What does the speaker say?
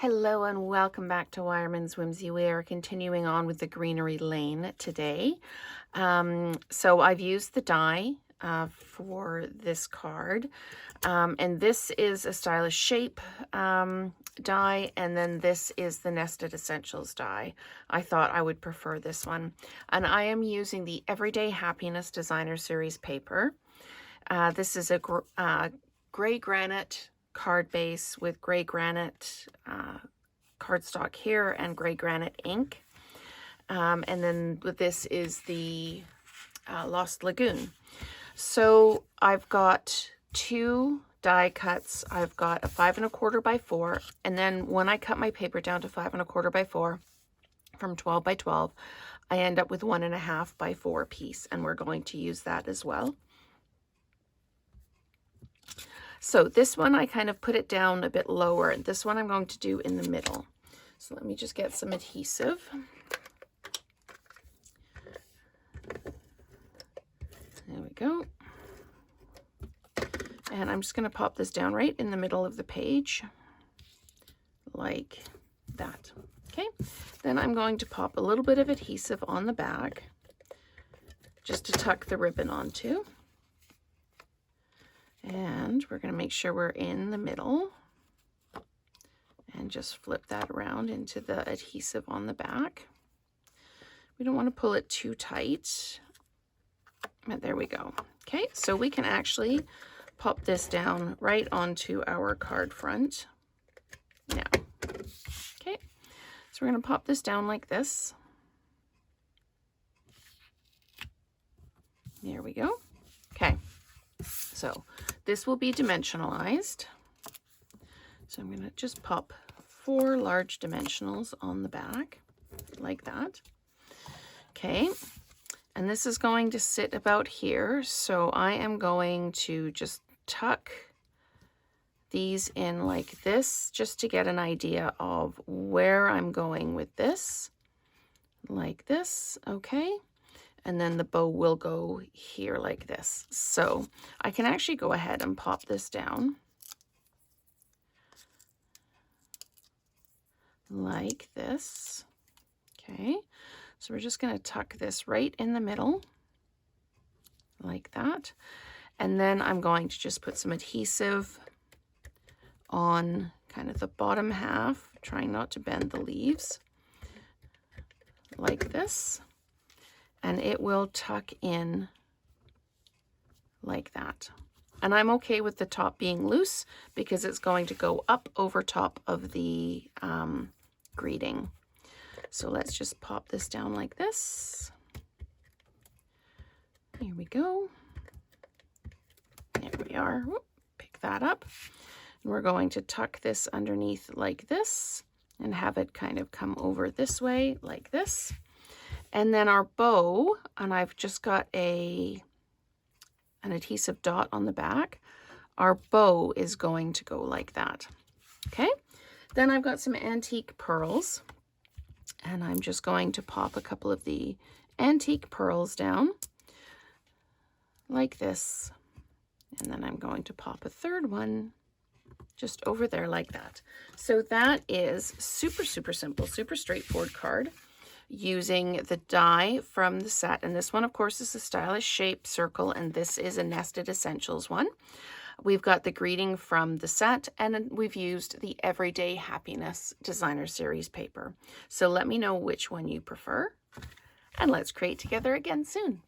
Hello and welcome back to Wireman's Whimsy. We are continuing on with the Greenery Lane today. So I've used the die for this card, and this is a stylish shape die, and then this is the Nested Essentials die. I thought I would prefer this one, and I am using the Everyday Happiness Designer Series paper. This is a gray granite card base with gray granite cardstock here and gray granite ink. And then this is the Lost Lagoon. So I've got two die cuts. I've got a 5 1/4 by 4, and then when I cut my paper down to 5 1/4 by 4 from 12 by 12, I end up with 1 1/2 by 4 piece, and we're going to use that as well. So this one, I kind of put it down a bit lower. This one I'm going to do in the middle. So let me just get some adhesive. There we go. And I'm just going to pop this down right in the middle of the page, like that. Okay. Then I'm going to pop a little bit of adhesive on the back, just to tuck the ribbon onto. And we're going to make sure we're in the middle and just flip that around into the adhesive on the back. We don't want to pull it too tight. And there we go. Okay, so we can actually pop this down right onto our card front now. Okay, so we're going to pop this down like this. There we go. Okay. So this will be dimensionalized. So I'm going to just pop 4 large dimensionals on the back like that. Okay. And this is going to sit about here. So I am going to just tuck these in like this, just to get an idea of where I'm going with this. Like this. Okay. And then the bow will go here like this. So I can actually go ahead and pop this down like this. Okay, so we're just going to tuck this right in the middle like that. And then I'm going to just put some adhesive on kind of the bottom half, trying not to bend the leaves like this. And it will tuck in like that. And I'm okay with the top being loose because it's going to go up over top of the greeting. So let's just pop this down like this. Here we go. There we are. Whoop, pick that up. And we're going to tuck this underneath like this and have it kind of come over this way like this. And then our bow, and I've just got an adhesive dot on the back. Our bow is going to go like that. Okay. Then I've got some antique pearls, and I'm just going to pop a couple of the antique pearls down like this. And then I'm going to pop a third one just over there like that. So that is super, super simple, super straightforward card, using the die from the set. And this one, of course, is a stylish shape circle, and this is a Nested Essentials one. We've got the greeting from the set, and we've used the Everyday Happiness Designer Series paper. So let me know which one you prefer, and let's create together again soon.